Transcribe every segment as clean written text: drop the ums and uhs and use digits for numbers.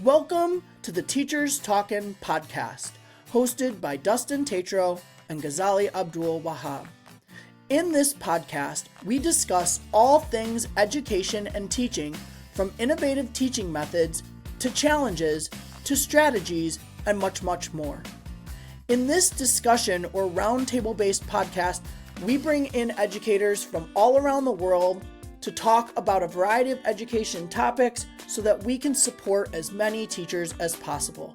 Welcome to the Teachers Talkin' podcast, hosted by Dustin Tatro and Ghazali Abdul Wahab. In this podcast, we discuss all things education and teaching, from innovative teaching methods to challenges to strategies and much, much more. In this discussion or roundtable-based podcast, we bring in educators from all around the world to talk about a variety of education topics so that we can support as many teachers as possible.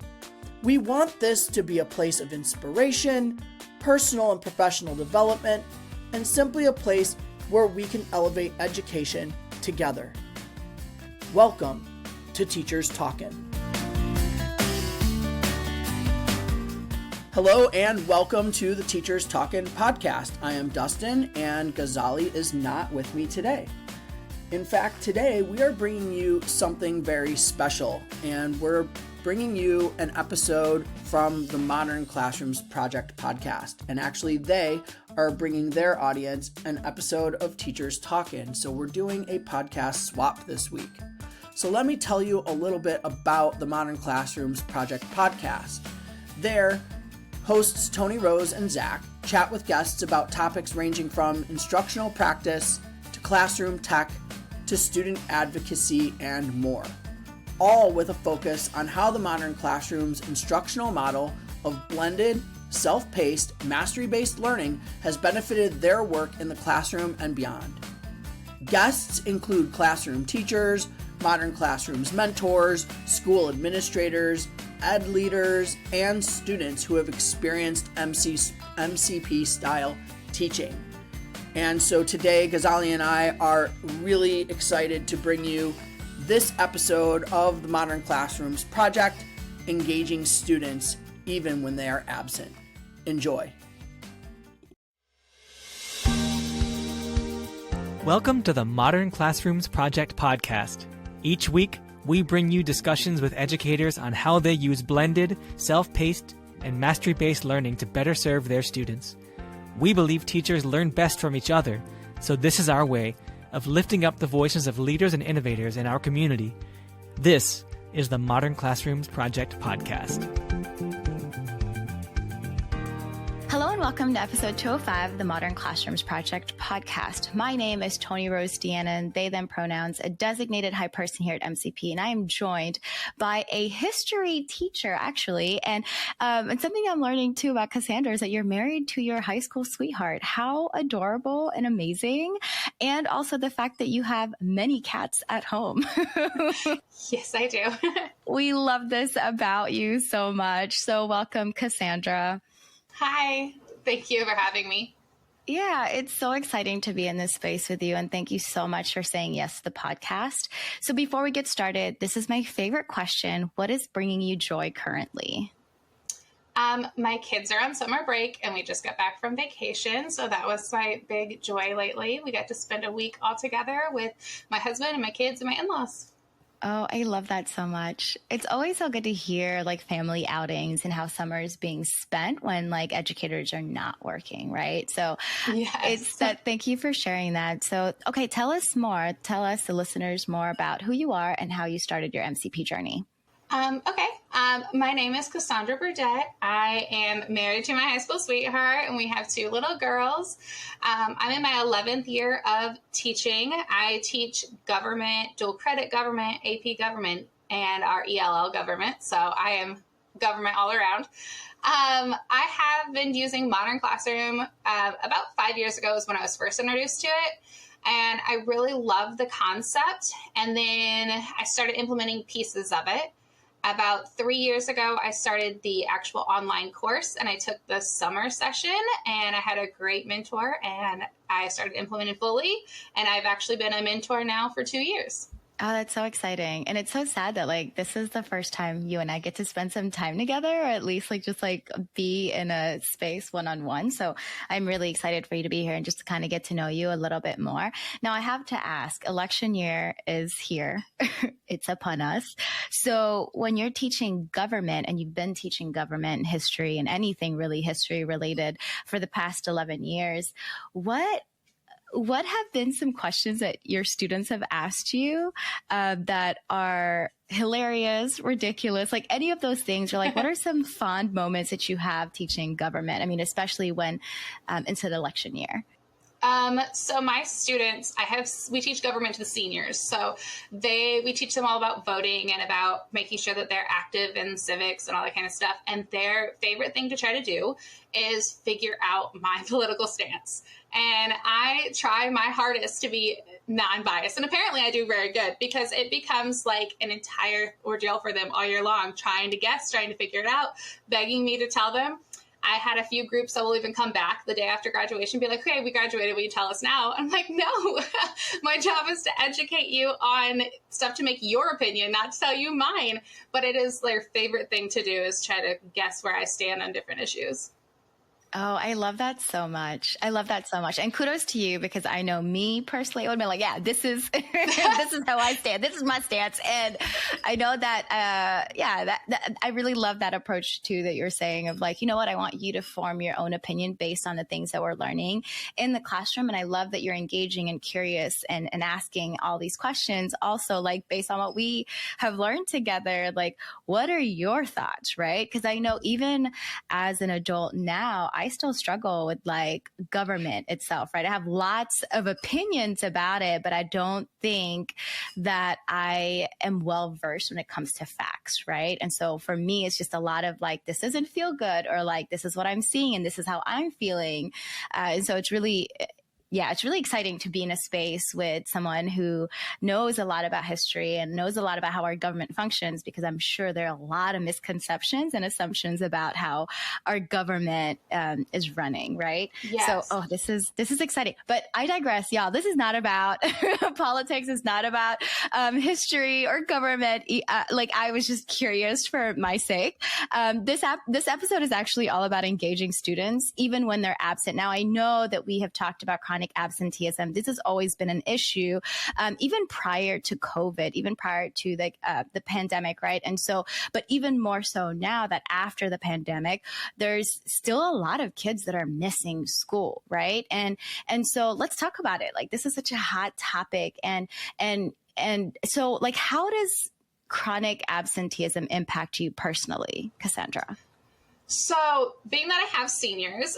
We want this to be a place of inspiration, personal and professional development, and simply a place where we can elevate education together. Welcome to Teachers Talkin'. Hello and welcome to the Teachers Talkin' podcast. I am Dustin and Ghazali is not with me today. In fact, today we are bringing you something very special, and we're bringing you an episode from the Modern Classrooms Project podcast. And actually they are bringing their audience an episode of Teachers Talkin'. So we're doing a podcast swap this week. So let me tell you a little bit about the Modern Classrooms Project podcast. There, hosts Toni Rose and Zach chat with guests about topics ranging from instructional practice to classroom tech to student advocacy and more, all with a focus on how the Modern Classroom's instructional model of blended, self-paced, mastery-based learning has benefited their work in the classroom and beyond. Guests include classroom teachers, Modern Classrooms mentors, school administrators, ed leaders, and students who have experienced MCP-style teaching. And so today, Ghazali and I are really excited to bring you this episode of the Modern Classrooms Project, engaging students even when they are absent. Enjoy. Welcome to the Modern Classrooms Project podcast. Each week, we bring you discussions with educators on how they use blended, self-paced, and mastery-based learning to better serve their students. We believe teachers learn best from each other, so this is our way of lifting up the voices of leaders and innovators in our community. This is the Modern Classrooms Project podcast. Hello and welcome to episode 205 of the Modern Classrooms Project podcast. My name is Toni Rose and they, them pronouns, a designated high person here at MCP, and I am joined by a history teacher, actually. And something I'm learning too about Cassandra is that you're married to your high school sweetheart. How adorable and amazing. And also the fact that you have many cats at home. Yes, I do. We love this about you so much. So welcome, Cassandra. Hi, thank you for having me. Yeah, it's so exciting to be in this space with you. And thank you so much for saying yes to the podcast. So before we get started, this is my favorite question. What is bringing you joy currently? My kids are on summer break and we just got back from vacation. So that was my big joy lately. We got to spend a week all together with my husband and my kids and my in-laws. Oh, I love that so much. It's always so good to hear like family outings and how summer is being spent when like educators are not working, right? So yes. It's that. Thank you for sharing that. So, okay, tell us, the listeners more about who you are and how you started your MCP journey. Okay. My name is Cassandra Burdette. I am married to my high school sweetheart and we have two little girls. I'm in my 11th year of teaching. I teach government, dual credit government, AP government, and our ELL government. So I am government all around. I have been using Modern Classroom about 5 years ago is when I was first introduced to it. And I really loved the concept. And then I started implementing pieces of it. About 3 years ago, I started the actual online course and I took the summer session and I had a great mentor and I started implementing fully. And I've actually been a mentor now for 2 years. Oh, that's so exciting. And it's so sad that like this is the first time you and I get to spend some time together, or at least like just like be in a space one-on-one. So I'm really excited for you to be here and just to kind of get to know you a little bit more. Now I have to ask, election year is here. It's upon us. So when you're teaching government and you've been teaching government and history and anything really history related for the past 11 years, what what have been some questions that your students have asked you that are hilarious, ridiculous, like any of those things, or like what are some fond moments that you have teaching government? I mean, especially when into the election year. So my students, we teach government to the seniors. So we teach them all about voting and about making sure that they're active in civics and all that kind of stuff. And their favorite thing to try to do is figure out my political stance. And I try my hardest to be non-biased. And apparently I do very good, because it becomes like an entire ordeal for them all year long, trying to guess, trying to figure it out, begging me to tell them. I had a few groups that will even come back the day after graduation and be like, okay, we graduated, will you tell us now? I'm like, no, my job is to educate you on stuff to make your opinion, not to tell you mine. But it is their favorite thing to do, is try to guess where I stand on different issues. Oh, I love that so much. I love that so much. And kudos to you, because I know me personally, I would be like, yeah, this is, this is how I stand. This is my stance. And I know that, that I really love that approach too, that you're saying of like, you know what, I want you to form your own opinion based on the things that we're learning in the classroom. And I love that you're engaging and curious and asking all these questions also, like based on what we have learned together, like, what are your thoughts, right? Because I know even as an adult now, I still struggle with like government itself, right? I have lots of opinions about it, but I don't think that I am well versed when it comes to facts, right? And so for me, it's just a lot of like, this doesn't feel good, or like, this is what I'm seeing and this is how I'm feeling. And so it's really exciting to be in a space with someone who knows a lot about history and knows a lot about how our government functions, because I'm sure there are a lot of misconceptions and assumptions about how our government is running, right? Yes. So, this is exciting. But I digress, y'all. This is not about politics. It's not about history or government. Like, I was just curious for my sake. This episode is actually all about engaging students, even when they're absent. Now, I know that we have talked about chronic absenteeism. This has always been an issue, even prior to COVID, even prior to the pandemic, right? And so, but even more so now that after the pandemic, there's still a lot of kids that are missing school, right? And so let's talk about it. Like, this is such a hot topic, and so like, how does chronic absenteeism impact you personally, Cassandra? So being that I have seniors,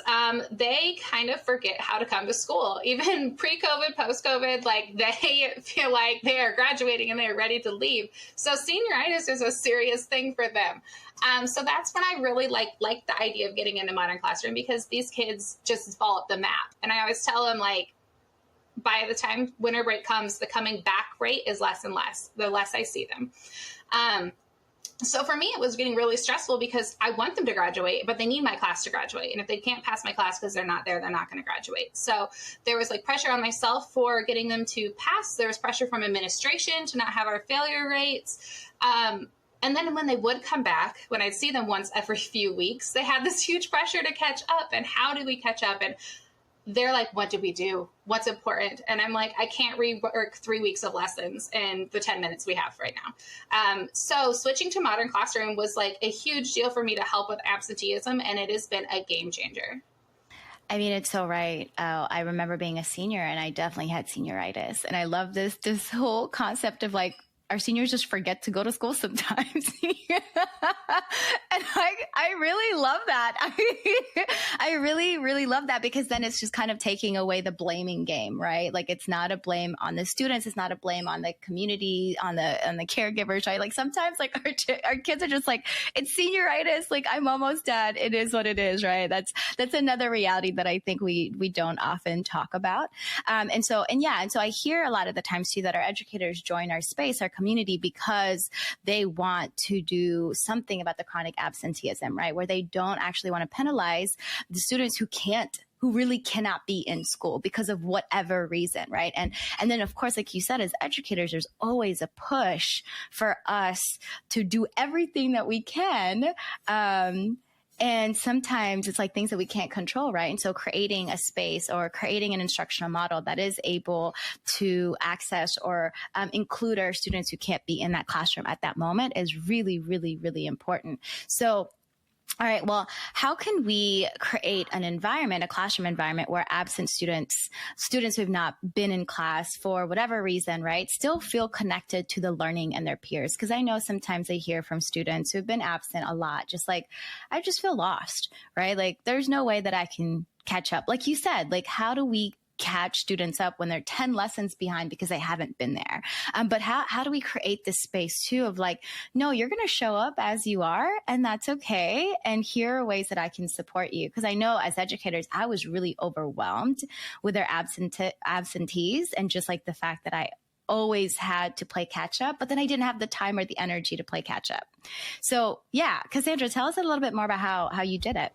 they kind of forget how to come to school, even pre-COVID, post-COVID, like they feel like they are graduating and they're ready to leave. So senioritis is a serious thing for them. So that's when I really like the idea of getting into modern classroom, because these kids just fall up the map. And I always tell them, like, by the time winter break comes, the coming back rate is less and less, the less I see them. So for me, it was getting really stressful, because I want them to graduate, but they need my class to graduate. And if they can't pass my class because they're not there, they're not going to graduate. So there was like pressure on myself for getting them to pass. There was pressure from administration to not have our failure rates. And then when they would come back, when I'd see them once every few weeks, they had this huge pressure to catch up. And how do we catch up? And they're like, what did we do? What's important? And I'm like, I can't rework 3 weeks of lessons in the 10 minutes we have right now. So switching to modern classroom was like a huge deal for me to help with absenteeism. And it has been a game changer. I mean, it's so right. I remember being a senior, and I definitely had senioritis. And I love this whole concept of like, our seniors just forget to go to school sometimes. And I really love that. I really, really love that, because then it's just kind of taking away the blaming game, right? Like, it's not a blame on the students. It's not a blame on the community, on the caregivers, right? Like, sometimes like our kids are just like, it's senioritis. Like, I'm almost dead. It is what it is, right? That's another reality that I think we don't often talk about. And so I hear a lot of the times too that our educators join our space, our community, because they want to do something about the chronic absenteeism, right? Where they don't actually want to penalize the students who really cannot be in school because of whatever reason, right? And then, of course, like you said, as educators, there's always a push for us to do everything that we can. And sometimes it's like things that we can't control, right? And so creating a space or creating an instructional model that is able to access or include our students who can't be in that classroom at that moment is really, really, really important. So All right. Well, how can we create an environment, a classroom environment where absent students who have not been in class for whatever reason, right, still feel connected to the learning and their peers? Because I know sometimes I hear from students who have been absent a lot, just like, I just feel lost, right? Like there's no way that I can catch up. Like you said, like how do we catch students up when they're 10 lessons behind because they haven't been there? But how do we create this space too of like, no, you're going to show up as you are, and that's okay. And here are ways that I can support you. Because I know as educators, I was really overwhelmed with their absentees and just like the fact that I always had to play catch up, but then I didn't have the time or the energy to play catch up. So yeah, Cassandra, tell us a little bit more about how you did it.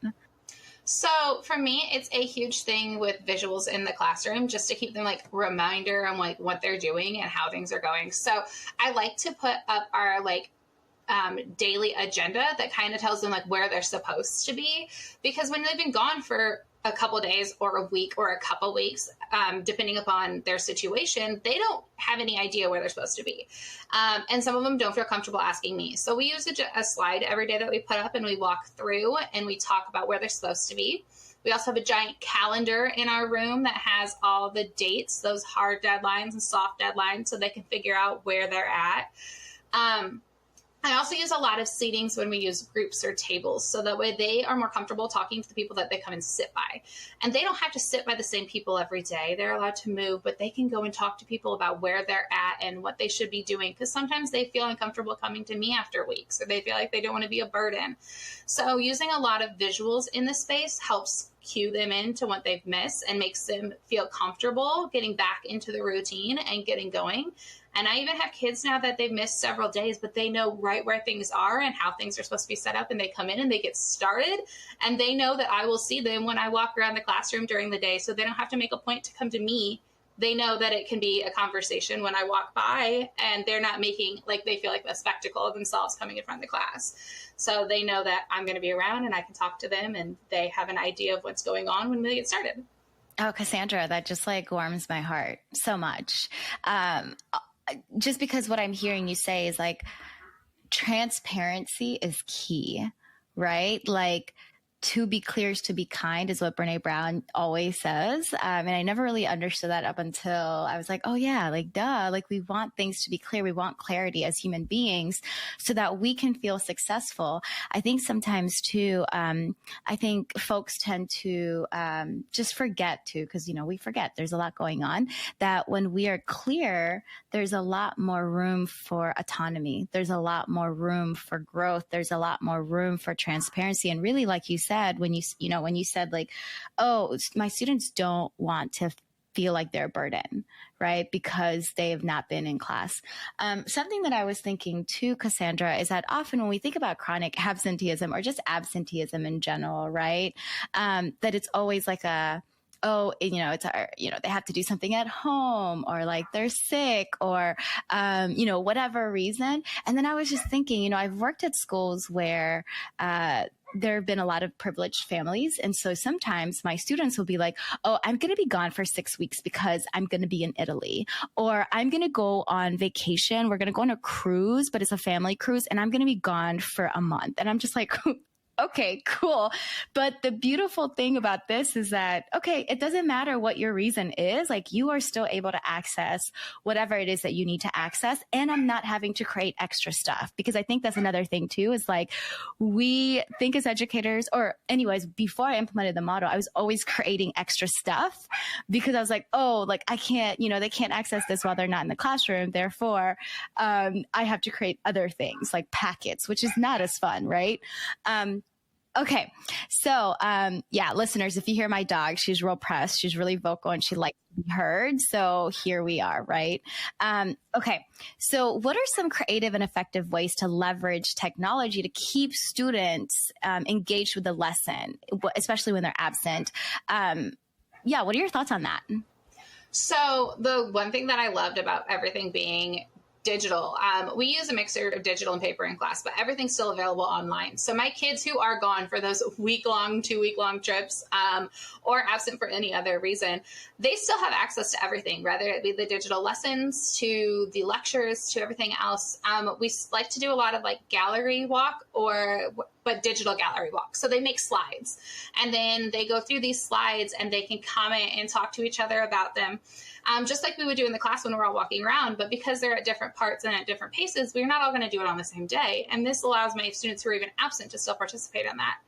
So for me, it's a huge thing with visuals in the classroom, just to keep them like reminder on like what they're doing and how things are going. So I like to put up our like daily agenda that kind of tells them like where they're supposed to be, because when they've been gone for a couple days or a week or a couple weeks, depending upon their situation, they don't have any idea where they're supposed to be. And some of them don't feel comfortable asking me. So we use a slide every day that we put up, and we walk through and we talk about where they're supposed to be. We also have a giant calendar in our room that has all the dates, those hard deadlines and soft deadlines, so they can figure out where they're at. I also use a lot of seatings when we use groups or tables, so that way they are more comfortable talking to the people that they come and sit by. And they don't have to sit by the same people every day. They're allowed to move, but they can go and talk to people about where they're at and what they should be doing, because sometimes they feel uncomfortable coming to me after weeks, or they feel like they don't want to be a burden. So using a lot of visuals in the space helps cue them into what they've missed and makes them feel comfortable getting back into the routine and getting going. And I even have kids now that they've missed several days, but they know right where things are and how things are supposed to be set up, and they come in and they get started, and they know that I will see them when I walk around the classroom during the day, so they don't have to make a point to come to me. They know that it can be a conversation when I walk by, and they're not making, like, they feel like a spectacle of themselves coming in front of the class. So they know that I'm going to be around and I can talk to them, and they have an idea of what's going on when they get started. Oh, Cassandra, that just like warms my heart so much. Just because what I'm hearing you say is like transparency is key, right? Like to be clear is to be kind is what Brene Brown always says. And I never really understood that up until I was like, oh yeah, like duh, like we want things to be clear. We want clarity as human beings so that we can feel successful. I think sometimes too, I think folks tend to just forget too, because, you know, we forget there's a lot going on, that when we are clear, there's a lot more room for autonomy. There's a lot more room for growth. There's a lot more room for transparency. And really, like you said, when you said like, oh, my students don't want to feel like they're a burden, right? Because they have not been in class. Something that I was thinking too, Cassandra, is that often when we think about chronic absenteeism or just absenteeism in general, right? That it's always like they have to do something at home, or like they're sick, or, whatever reason. And then I was just thinking, I've worked at schools where, there have been a lot of privileged families. And so sometimes my students will be like, oh, I'm going to be gone for 6 weeks because I'm going to be in Italy, or I'm going to go on vacation. We're going to go on a cruise, but it's a family cruise, and I'm going to be gone for a month. And I'm just like, okay, cool. But the beautiful thing about this is that, okay, it doesn't matter what your reason is, like you are still able to access whatever it is that you need to access. And I'm not having to create extra stuff, because I think that's another thing too, is like we think as educators, or anyways, before I implemented the model, I was always creating extra stuff because I was like, oh, like I can't, they can't access this while they're not in the classroom. Therefore, I have to create other things like packets, which is not as fun, right? Okay. So, listeners, if you hear my dog, she's real pressed. She's really vocal and she likes to be heard. So here we are, right? Okay. So what are some creative and effective ways to leverage technology to keep students engaged with the lesson, especially when they're absent? What are your thoughts on that? So the one thing that I loved about everything being digital. We use a mixture of digital and paper in class, but everything's still available online. So my kids who are gone for those 2-week-long trips, or absent for any other reason, they still have access to everything, whether it be the digital lessons to the lectures to everything else. We like to do a lot of like gallery walk but digital gallery walk. So they make slides and then they go through these slides and they can comment and talk to each other about them. Just like we would do in the class when we're all walking around, but because they're at different parts and at different paces, we're not all going to do it on the same day. And this allows my students who are even absent to still participate in that.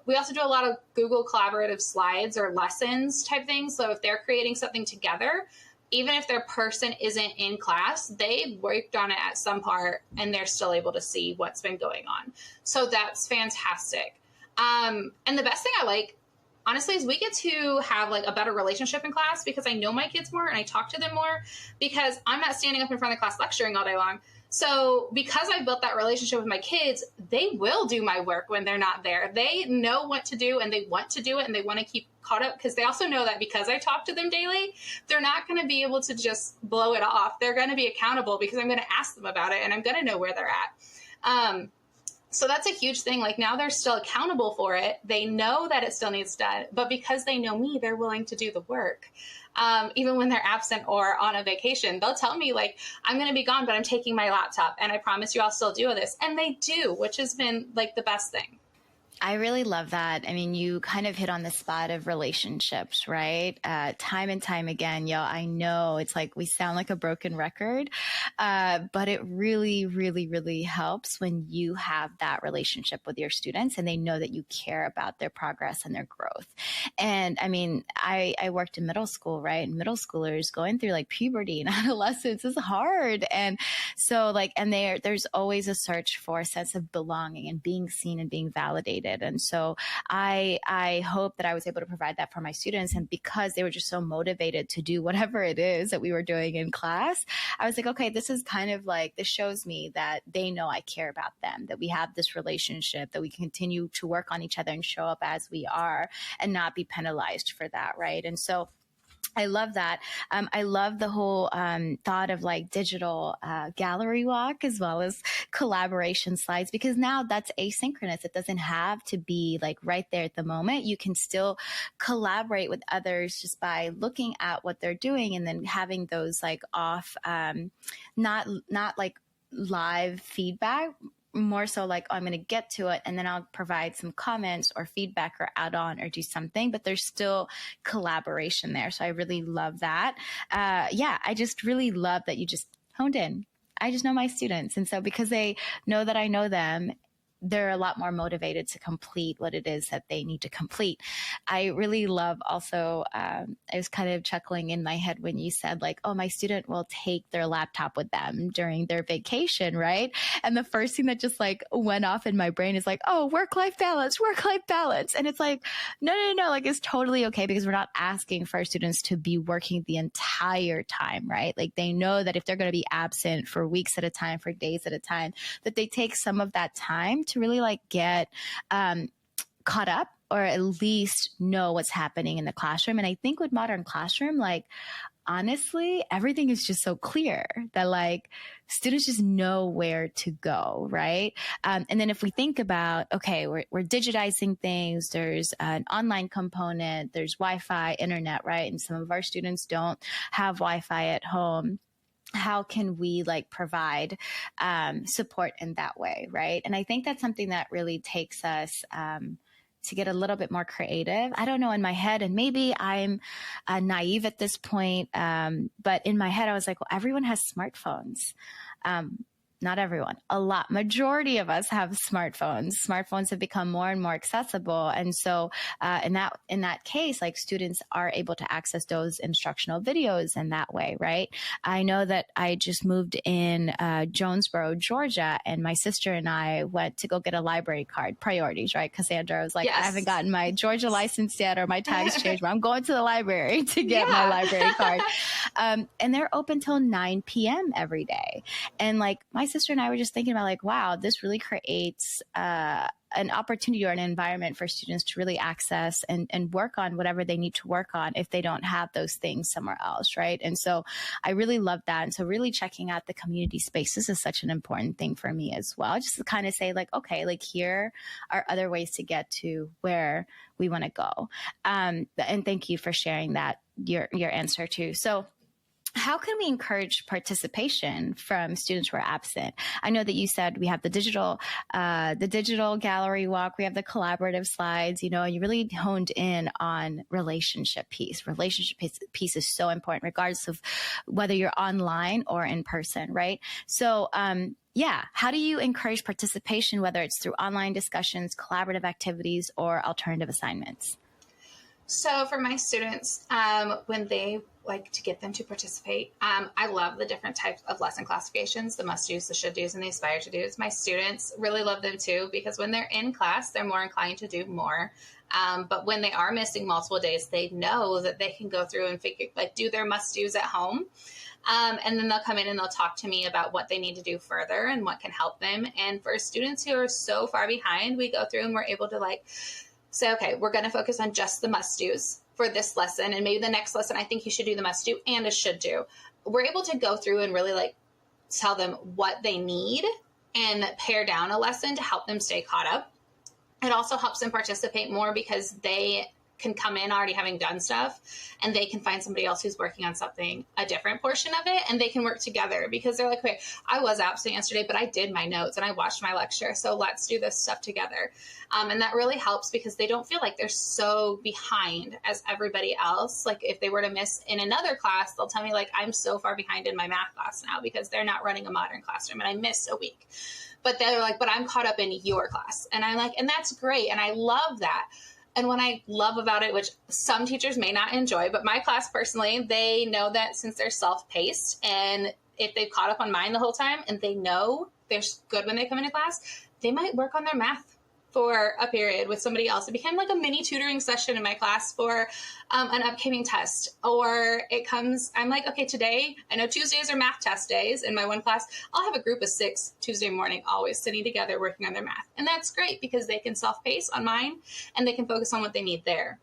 We also do a lot of Google collaborative slides or lessons type things. So if they're creating something together, even if their person isn't in class, they worked on it at some part and they're still able to see what's been going on. So that's fantastic. And the best thing I like, honestly, is we get to have like a better relationship in class because I know my kids more and I talk to them more because I'm not standing up in front of the class lecturing all day long. So because I built that relationship with my kids, they will do my work when they're not there. They know what to do and they want to do it and they want to keep caught up because they also know that because I talk to them daily, they're not going to be able to just blow it off. They're going to be accountable because I'm going to ask them about it and I'm going to know where they're at. So that's a huge thing. Like now they're still accountable for it. They know that it still needs done, but because they know me, they're willing to do the work. Even when they're absent or on a vacation, they'll tell me like, I'm going to be gone, but I'm taking my laptop and I promise you I'll still do this. And they do, which has been like the best thing. I really love that. I mean, you kind of hit on the spot of relationships, right? Time and time again, I know it's like we sound like a broken record, but it really, really, really helps when you have that relationship with your students and they know that you care about their progress and their growth. And I mean, I worked in middle school, right? And middle schoolers going through like puberty and adolescence is hard. And so like, and there's always a search for a sense of belonging and being seen and being validated. And so I hope that I was able to provide that for my students. And because they were just so motivated to do whatever it is that we were doing in class, I was like, okay, this is kind of like, this shows me that they know I care about them, that we have this relationship, that we continue to work on each other and show up as we are and not be penalized for that, right? And so I love that. I love the whole thought of like digital gallery walk as well as collaboration slides, because now that's asynchronous. It doesn't have to be like right there at the moment. You can still collaborate with others just by looking at what they're doing and then having those like off, not like live feedback, more so like, oh, I'm going to get to it and then I'll provide some comments or feedback or add on or do something, but there's still collaboration there. So I really love that. I just really love that you just honed in. I just know my students. And so because they know that I know them, they're a lot more motivated to complete what it is that they need to complete. I really love also, I was kind of chuckling in my head when you said like, oh, my student will take their laptop with them during their vacation, right? And the first thing that just like went off in my brain is like, oh, work-life balance. And it's like, no, like it's totally okay because we're not asking for our students to be working the entire time, right? Like they know that if they're going to be absent for weeks at a time, for days at a time, that they take some of that time to really like get caught up or at least know what's happening in the classroom. And I think with modern classroom, like honestly, everything is just so clear that like students just know where to go, right? And then if we think about, okay, we're digitizing things, there's an online component, there's Wi-Fi, internet, right? And some of our students don't have Wi-Fi at home. How can we like provide support in that way, right? And I think that's something that really takes us to get a little bit more creative. I don't know, in my head, and maybe I'm naive at this point, but in my head, I was like, well, everyone has smartphones. Not everyone, a lot, majority of us have smartphones. Smartphones have become more and more accessible. And so in that case, like students are able to access those instructional videos in that way, right? I know that I just moved in Jonesboro, Georgia, and my sister and I went to go get a library card, priorities, right? Cassandra was like, yes. I haven't gotten my Georgia license yet or my tags changed, but I'm going to the library to get my library card. And they're open till 9 p.m. every day. And like my sister and I were just thinking about like, wow, this really creates an opportunity or an environment for students to really access and work on whatever they need to work on if they don't have those things somewhere else, right? And so I really love that. And so really checking out the community spaces is such an important thing for me as well, just to kind of say like, okay, like here are other ways to get to where we want to go. And thank you for sharing that, your answer too. So how can we encourage participation from students who are absent? I know that you said we have the digital gallery walk, we have the collaborative slides, you really honed in on relationship piece. Relationship piece is so important, regardless of whether you're online or in person, right? So, how do you encourage participation, whether it's through online discussions, collaborative activities, or alternative assignments? So for my students, when they like to get them to participate, I love the different types of lesson classifications, the must-dos, the should-dos, and the aspire-to-dos. My students really love them too, because when they're in class, they're more inclined to do more. But when they are missing multiple days, they know that they can go through and do their must-dos at home. And then they'll come in and they'll talk to me about what they need to do further and what can help them. And for students who are so far behind, we go through and we're able to say, okay, we're going to focus on just the must-dos for this lesson. And maybe the next lesson, I think you should do the must-do and a should-do. We're able to go through and really tell them what they need and pare down a lesson to help them stay caught up. It also helps them participate more because they can come in already having done stuff, and they can find somebody else who's working on something, a different portion of it, and they can work together because they're like, okay, I was absent yesterday, but I did my notes and I watched my lecture, so let's do this stuff together. And that really helps because they don't feel like they're so behind as everybody else. Like if they were to miss in another class, they'll tell me I'm so far behind in my math class now because they're not running a modern classroom and I missed a week. But they're like, but I'm caught up in your class. And I'm like, and that's great. And I love that. And what I love about it, which some teachers may not enjoy, but my class personally, they know that since they're self-paced and if they've caught up on mine the whole time and they know they're good when they come into class, they might work on their math for a period with somebody else. It became like a mini tutoring session in my class for an upcoming test. Or I'm like, okay, today, I know Tuesdays are math test days in my one class. I'll have a group of 6 Tuesday morning, always sitting together working on their math. And that's great because they can self-pace on mine and they can focus on what they need there.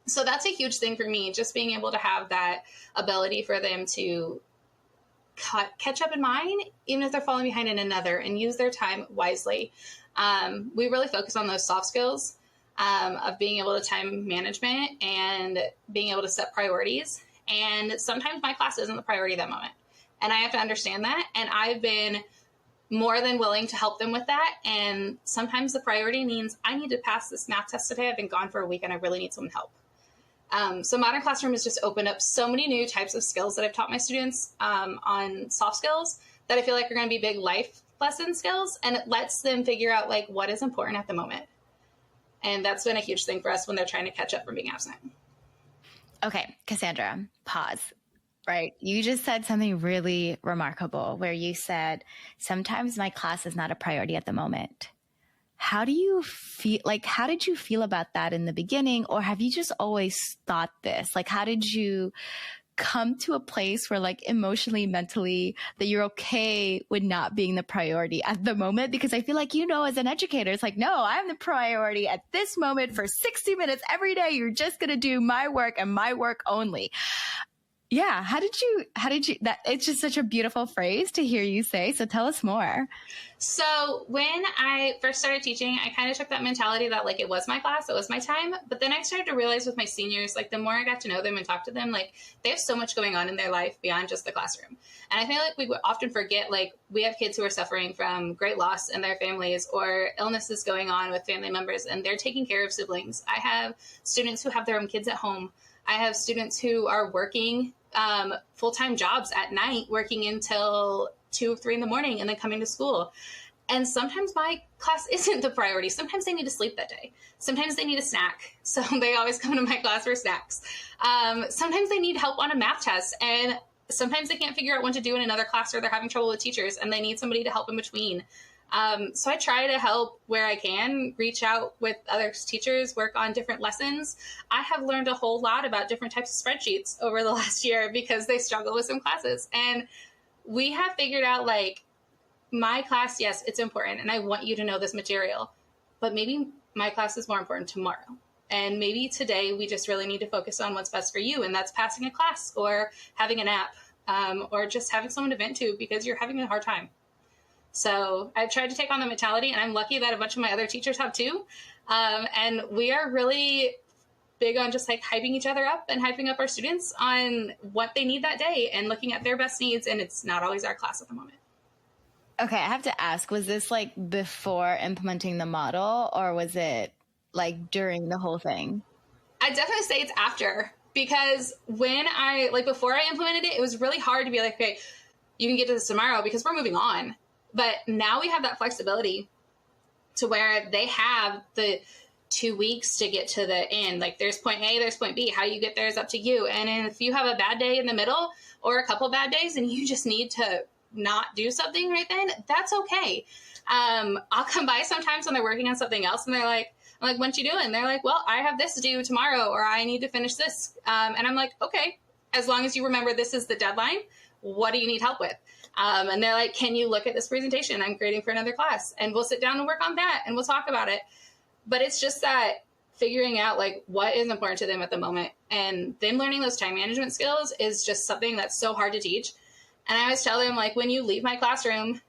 So that's a huge thing for me, just being able to have that ability for them to catch up in mine, even if they're falling behind in another, and use their time wisely. We really focus on those soft skills of being able to time management and being able to set priorities. And sometimes my class isn't the priority that moment. And I have to understand that. And I've been more than willing to help them with that. And sometimes the priority means I need to pass this math test today. I've been gone for a week and I really need some help. So Modern Classroom has just opened up so many new types of skills that I've taught my students on soft skills that I feel like are going to be big life lesson skills, and it lets them figure out what is important at the moment. And that's been a huge thing for us when they're trying to catch up from being absent. Okay, Cassandra, pause. Right. You just said something really remarkable where you said, sometimes my class is not a priority at the moment. How do you feel? How did you feel about that in the beginning? Or have you just always thought this? How did you come to a place where emotionally, mentally, that you're okay with not being the priority at the moment? Because I feel as an educator, it's no, I'm the priority at this moment for 60 minutes every day. You're just going to do my work and my work only. Yeah. How did you, that it's just such a beautiful phrase to hear you say. So tell us more. So when I first started teaching, I kind of took that mentality that it was my class, it was my time. But then I started to realize with my seniors, the more I got to know them and talk to them, they have so much going on in their life beyond just the classroom. And I feel we would often forget, we have kids who are suffering from great loss in their families or illnesses going on with family members, and they're taking care of siblings. I have students who have their own kids at home. I have students who are working full-time jobs at night, working until 2 or 3 in the morning and then coming to school. And sometimes my class isn't the priority. Sometimes they need to sleep that day. Sometimes they need a snack. So they always come to my class for snacks. Sometimes they need help on a math test. And sometimes they can't figure out what to do in another class, or they're having trouble with teachers and they need somebody to help in between. So I try to help where I can, reach out with other teachers, work on different lessons. I have learned a whole lot about different types of spreadsheets over the last year because they struggle with some classes. And we have figured out my class, yes, it's important. And I want you to know this material, but maybe my class is more important tomorrow. And maybe today we just really need to focus on what's best for you. And that's passing a class or having a nap, or just having someone to vent to because you're having a hard time. So I've tried to take on the mentality, and I'm lucky that a bunch of my other teachers have too. And we are really big on just like hyping each other up and hyping up our students on what they need that day and looking at their best needs. And it's not always our class at the moment. Okay, I have to ask, was this like before implementing the model, or was it like during the whole thing? I definitely say it's after, because when before I implemented it, it was really hard to be like, okay, you can get to this tomorrow because we're moving on. But now we have that flexibility to where they have the 2 weeks to get to the end. Like there's point A, there's point B. How you get there is up to you. And if you have a bad day in the middle or a couple bad days and you just need to not do something right then, that's okay. I'll come by sometimes when they're working on something else and I'm like, what you doing? They're like, well, I have this due tomorrow, or I need to finish this. And I'm like, okay, as long as you remember this is the deadline, what do you need help with? And they're like, can you look at this presentation I'm creating for another class? And we'll sit down and work on that and we'll talk about it. But it's just that figuring out like what is important to them at the moment, and them learning those time management skills is just something that's so hard to teach. And I always tell them, like, when you leave my classroom,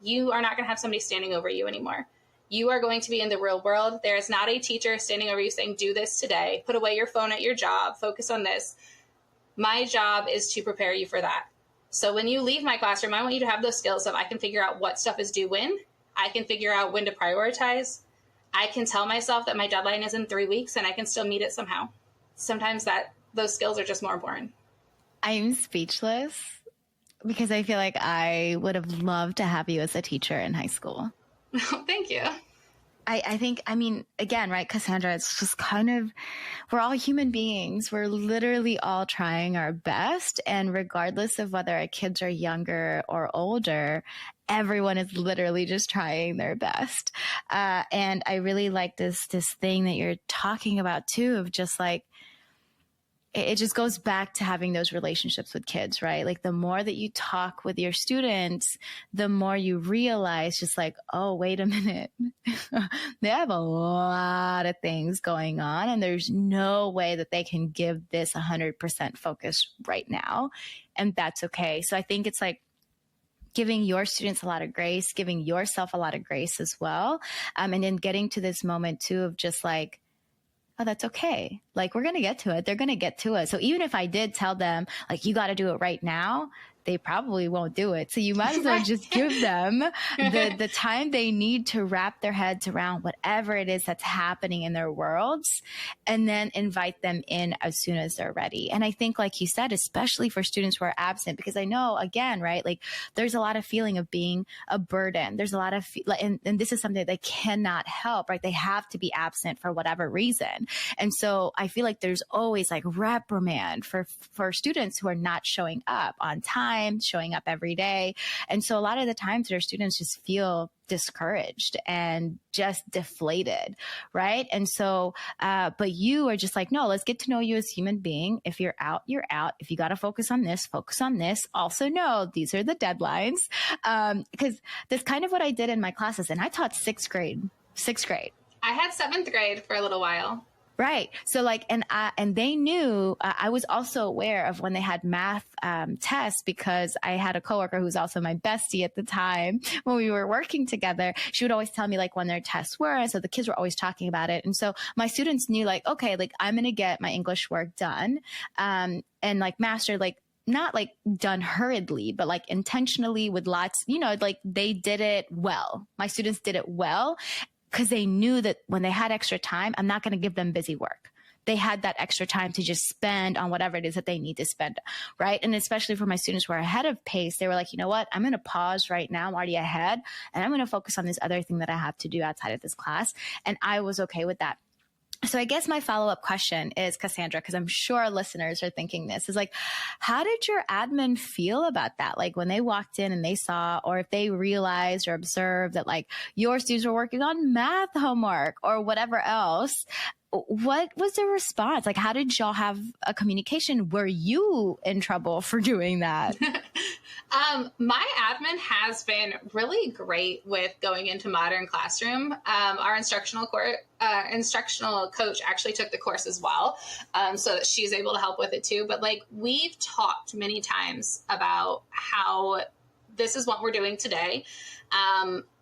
you are not going to have somebody standing over you anymore. You are going to be in the real world. There is not a teacher standing over you saying, do this today, put away your phone at your job, focus on this. My job is to prepare you for that. So when you leave my classroom, I want you to have those skills of I can figure out what stuff is due when, I can figure out when to prioritize. I can tell myself that my deadline is in 3 weeks and I can still meet it somehow. Sometimes those skills are just more important. I'm speechless because I feel like I would have loved to have you as a teacher in high school. Thank you. I think, again, right, Cassandra, it's just kind of, we're all human beings. We're literally all trying our best. And regardless of whether our kids are younger or older, everyone is literally just trying their best. And I really like this thing that you're talking about too, of just like, it just goes back to having those relationships with kids, right? Like the more that you talk with your students, the more you realize just like, oh, wait a minute. They have a lot of things going on and there's no way that they can give this 100% focus right now. And that's okay. So I think it's like giving your students a lot of grace, giving yourself a lot of grace as well. And then getting to this moment too of just like, oh, that's okay. Like, we're going to get to it. They're going to get to it. So even if I did tell them, like, you got to do it right now, they probably won't do it. So you might as well just give them the time they need to wrap their heads around whatever it is that's happening in their worlds, and then invite them in as soon as they're ready. And I think, like you said, especially for students who are absent, because I know, again, right, like there's a lot of feeling of being a burden. There's a lot of, and this is something they cannot help, right? They have to be absent for whatever reason. And so I feel like there's always like reprimand for students who are not showing up on time, showing up every day. And so a lot of the times their students just feel discouraged and just deflated, right? And so, but you are just like, no, let's get to know you as a human being. If you're out, you're out. If you got to focus on this, focus on this. Also know these are the deadlines. Because that's kind of what I did in my classes. And I taught sixth grade. I had 7th grade for a little while. Right. So like, and they knew, I was also aware of when they had math tests, because I had a coworker who was also my bestie at the time when we were working together. She would always tell me like when their tests were. And so the kids were always talking about it. And so my students knew like, okay, like I'm going to get my English work done. And like master, like, not like done hurriedly, but like intentionally with lots, like they did it well. My students did it well, because they knew that when they had extra time, I'm not going to give them busy work. They had that extra time to just spend on whatever it is that they need to spend, right? And especially for my students who are ahead of pace, they were like, you know what? I'm going to pause right now. I'm already ahead, and I'm going to focus on this other thing that I have to do outside of this class. And I was okay with that. So I guess my follow-up question is, Cassandra, because I'm sure listeners are thinking this, is like, how did your admin feel about that? Like when they walked in and they saw, or if they realized or observed that like your students were working on math homework or whatever else, what was the response? Like, how did y'all have a communication? Were you in trouble for doing that? My admin has been really great with going into Modern Classroom. Our instructional coach actually took the course as well, so that she's able to help with it too. But like, we've talked many times about how this is what we're doing today.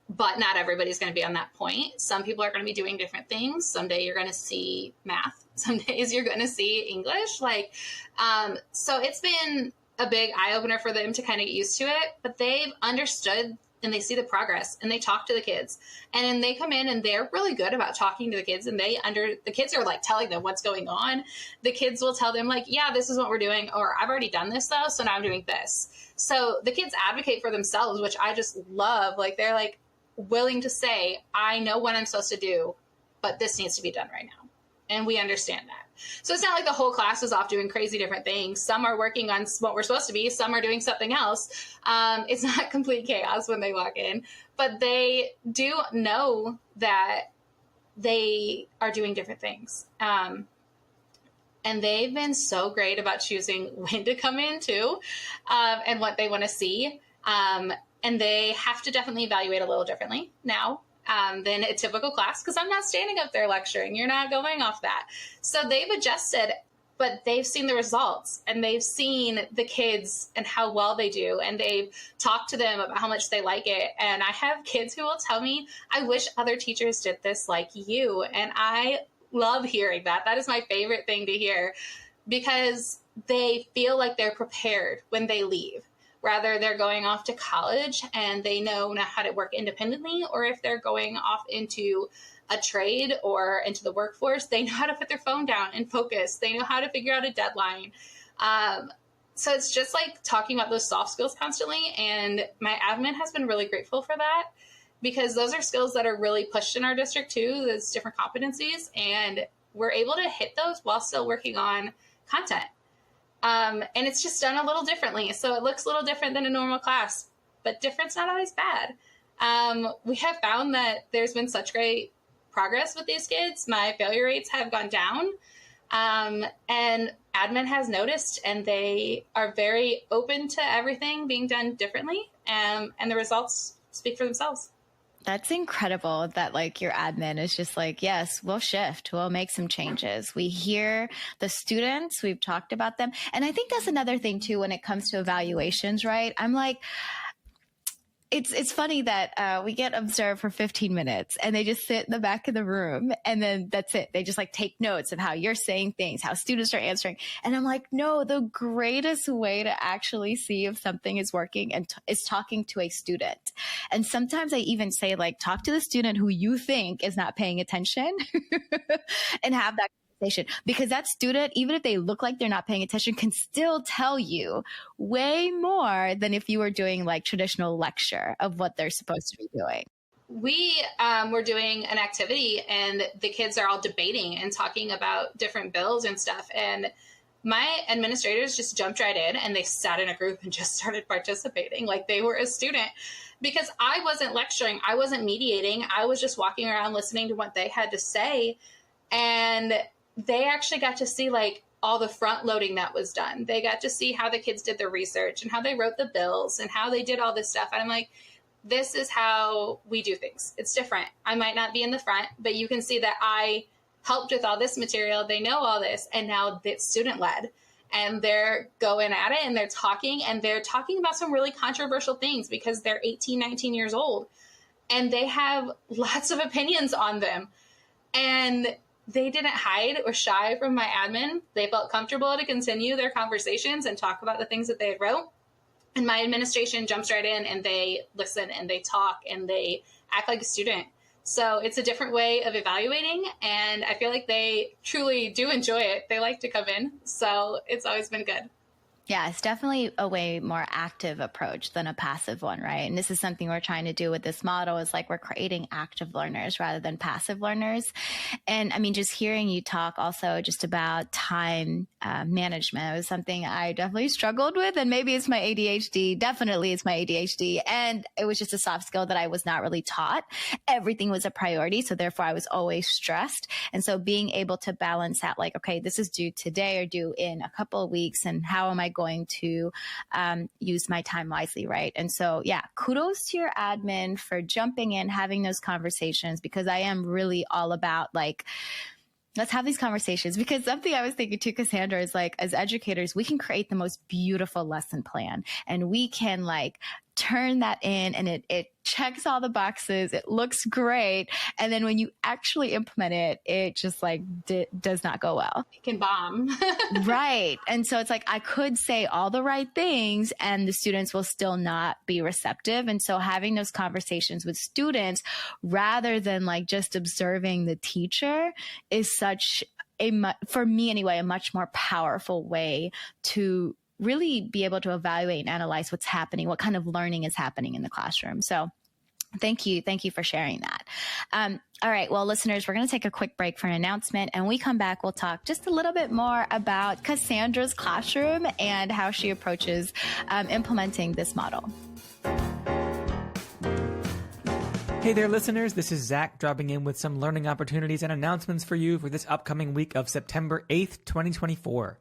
But not everybody's going to be on that point. Some people are going to be doing different things. Someday you're going to see math. Some days you're going to see English. So it's been a big eye opener for them to kind of get used to it, but they've understood and they see the progress and they talk to the kids, and then they come in and they're really good about talking to the kids, and the kids are like telling them what's going on. The kids will tell them like, yeah, this is what we're doing, or I've already done this though, so now I'm doing this. So the kids advocate for themselves, which I just love. Like, they're like willing to say, I know what I'm supposed to do, but this needs to be done right now. And we understand that. So it's not like the whole class is off doing crazy different things. Some are working on what we're supposed to be. Some are doing something else. It's not complete chaos when they walk in, but they do know that they are doing different things. And they've been so great about choosing when to come in too, and what they want to see. And they have to definitely evaluate a little differently now than a typical class, because I'm not standing up there lecturing. You're not going off that. So they've adjusted, but they've seen the results, and they've seen the kids and how well they do, and they've talked to them about how much they like it. And I have kids who will tell me, I wish other teachers did this like you. And I love hearing that. That is my favorite thing to hear, because they feel like they're prepared when they leave. Rather, they're going off to college and they know now how to work independently, or if they're going off into a trade or into the workforce, they know how to put their phone down and focus. They know how to figure out a deadline. So it's just like talking about those soft skills constantly. And my admin has been really grateful for that, because those are skills that are really pushed in our district too. There's different competencies, and we're able to hit those while still working on content. And it's just done a little differently. So it looks a little different than a normal class, but different's not always bad. We have found that there's been such great progress with these kids. My failure rates have gone down, and admin has noticed, and they are very open to everything being done differently. And the results speak for themselves. That's incredible that like your admin is just like, yes, we'll shift, we'll make some changes. We hear the students, we've talked about them. And I think that's another thing too, when it comes to evaluations, right? I'm like, it's funny that we get observed for 15 minutes and they just sit in the back of the room, and then that's it. They just like take notes of how you're saying things, how students are answering. And I'm like, no, the greatest way to actually see if something is working and is talking to a student. And sometimes I even say like, talk to the student who you think is not paying attention and have that conversation, because that student, even if they look like they're not paying attention, can still tell you way more than if you were doing like traditional lecture of what they're supposed to be doing. We were doing an activity, and the kids are all debating and talking about different bills and stuff. And my administrators just jumped right in, and they sat in a group and just started participating like they were a student, because I wasn't lecturing. I wasn't mediating. I was just walking around listening to what they had to say. And they actually got to see like all the front loading that was done. They got to see how the kids did their research and how they wrote the bills and how they did all this stuff. And I'm like, this is how we do things. It's different. I might not be in the front, but you can see that I helped with all this material. They know all this. And now it's student led, and they're going at it, and they're talking about some really controversial things, because they're 18, 19 years old, and they have lots of opinions on them. And they didn't hide or shy from my admin. They felt comfortable to continue their conversations and talk about the things that they had wrote. And my administration jumps right in, and they listen, and they talk, and they act like a student. So it's a different way of evaluating, and I feel like they truly do enjoy it. They like to come in. So it's always been good. Yeah, it's definitely a way more active approach than a passive one, right? And this is something we're trying to do with this model is like we're creating active learners rather than passive learners. And I mean, just hearing you talk also just about time management was something I definitely struggled with. And maybe it's my ADHD. Definitely it's my ADHD. And it was just a soft skill that I was not really taught. Everything was a priority. So therefore I was always stressed. And so being able to balance that, like, okay, this is due today or due in a couple of weeks. And how am I going to use my time wisely, right? And so, yeah, kudos to your admin for jumping in, having those conversations, because I am really all about like, let's have these conversations, because something I was thinking too, Cassandra, is like, as educators, we can create the most beautiful lesson plan and we can like turn that in and it checks all the boxes. It looks great. And then when you actually implement it, it just like does not go well. It can bomb. Right. And so it's like, I could say all the right things and the students will still not be receptive. And so having those conversations with students rather than like just observing the teacher is such for me anyway, a much more powerful way to really be able to evaluate and analyze what's happening, what kind of learning is happening in the classroom. So thank you. Thank you for sharing that. All right. Well, listeners, we're going to take a quick break for an announcement. And when we come back, we'll talk just a little bit more about Cassandra's classroom and how she approaches implementing this model. Hey there, listeners. This is Zach dropping in with some learning opportunities and announcements for you for this upcoming week of September 8th, 2024.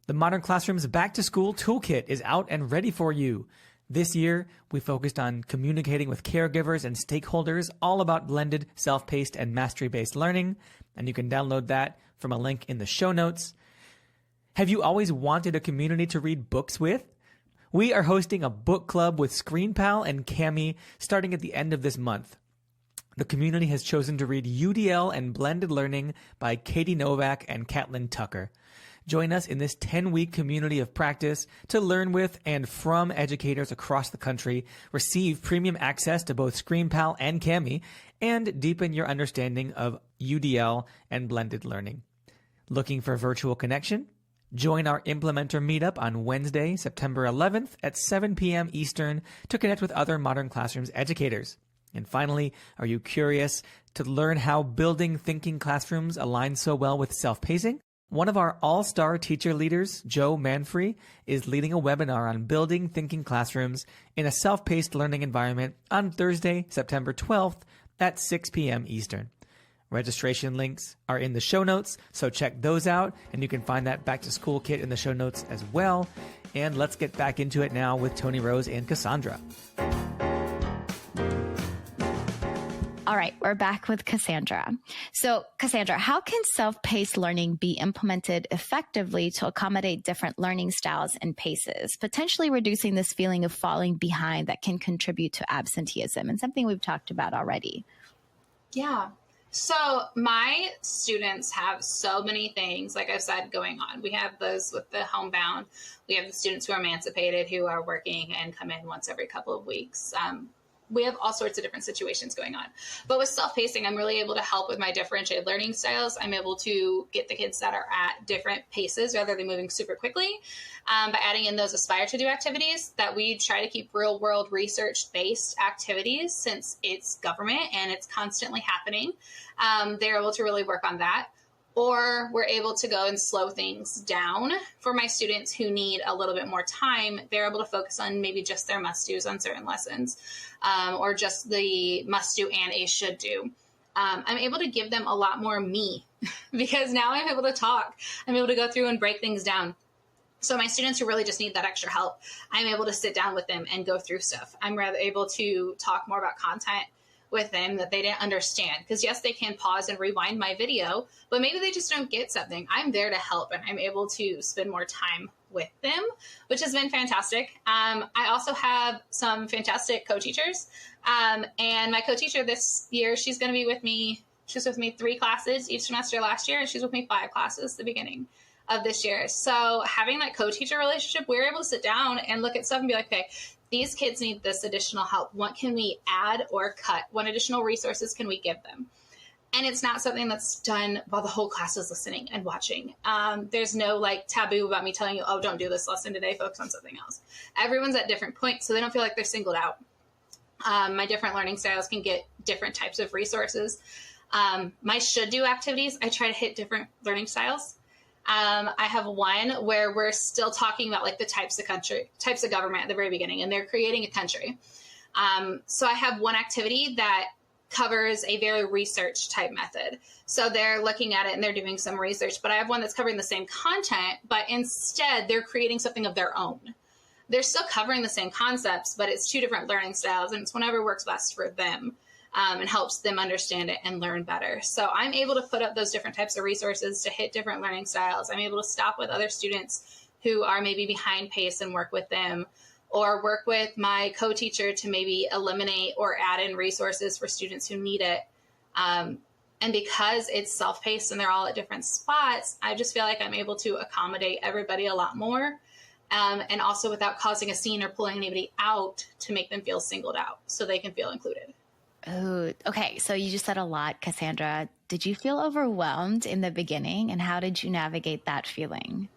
The Modern Classroom's Back to School Toolkit is out and ready for you. This year, we focused on communicating with caregivers and stakeholders all about blended, self-paced, and mastery-based learning, and you can download that from a link in the show notes. Have you always wanted a community to read books with? We are hosting a book club with ScreenPal and Camille starting at the end of this month. The community has chosen to read UDL and Blended Learning by Katie Novak and Catlin Tucker. Join us in this 10-week community of practice to learn with and from educators across the country, receive premium access to both ScreenPal and Camille, and deepen your understanding of UDL and blended learning. Looking for a virtual connection? Join our Implementer Meetup on Wednesday, September 11th at 7 p.m. Eastern to connect with other Modern Classrooms educators. And finally, are you curious to learn how building thinking classrooms aligns so well with self-pacing? One of our all-star teacher leaders, Joe Manfrey, is leading a webinar on building thinking classrooms in a self-paced learning environment on Thursday, September 12th at 6 p.m. Eastern. Registration links are in the show notes, so check those out, and you can find that Back to School kit in the show notes as well. And let's get back into it now with Toni Rose and Cassandra. All right, we're back with Cassandra. So Cassandra, how can self-paced learning be implemented effectively to accommodate different learning styles and paces, potentially reducing this feeling of falling behind that can contribute to absenteeism, and something we've talked about already? Yeah. So my students have so many things, like I've said, going on. We have those with the homebound. We have the students who are emancipated, who are working and come in once every couple of weeks. We have all sorts of different situations going on. But with self-pacing, I'm really able to help with my differentiated learning styles. I'm able to get the kids that are at different paces rather than moving super quickly by adding in those aspire to do activities that we try to keep real world research-based activities since it's government and it's constantly happening. They're able to really work on that. Or we're able to go and slow things down for my students who need a little bit more time. They're able to focus on maybe just their must-dos on certain lessons or just the must-do and a should-do. I'm able to give them a lot more me because now I'm able to talk. I'm able to go through and break things down. So my students who really just need that extra help, I'm able to sit down with them and go through stuff. I'm rather able to talk more about content with them that they didn't understand. Because yes, they can pause and rewind my video, but maybe they just don't get something. I'm there to help and I'm able to spend more time with them, which has been fantastic. I also have some fantastic co-teachers. And my co-teacher this year, she's going to be with me. She was with me 3 classes each semester last year, and she's with me 5 classes the beginning of this year. So having that co-teacher relationship, we're able to sit down and look at stuff and be like, okay, these kids need this additional help. What can we add or cut? What additional resources can we give them? And it's not something that's done while the whole class is listening and watching. There's no like taboo about me telling you, oh, don't do this lesson today, focus on something else. Everyone's at different points, so they don't feel like they're singled out. My different learning styles can get different types of resources. My should do activities, I try to hit different learning styles. I have one where we're still talking about like the types of government at the very beginning, and they're creating a country. So I have one activity that covers a very research type method. So they're looking at it and they're doing some research, but I have one that's covering the same content, but instead they're creating something of their own. They're still covering the same concepts, but it's two different learning styles, and it's whatever works best for them and helps them understand it and learn better. So I'm able to put up those different types of resources to hit different learning styles. I'm able to stop with other students who are maybe behind pace and work with them, or work with my co-teacher to maybe eliminate or add in resources for students who need it. And because it's self-paced and they're all at different spots, I just feel like I'm able to accommodate everybody a lot more. And also without causing a scene or pulling anybody out to make them feel singled out so they can feel included. Oh, okay. So you just said a lot, Cassandra. Did you feel overwhelmed in the beginning, and how did you navigate that feeling?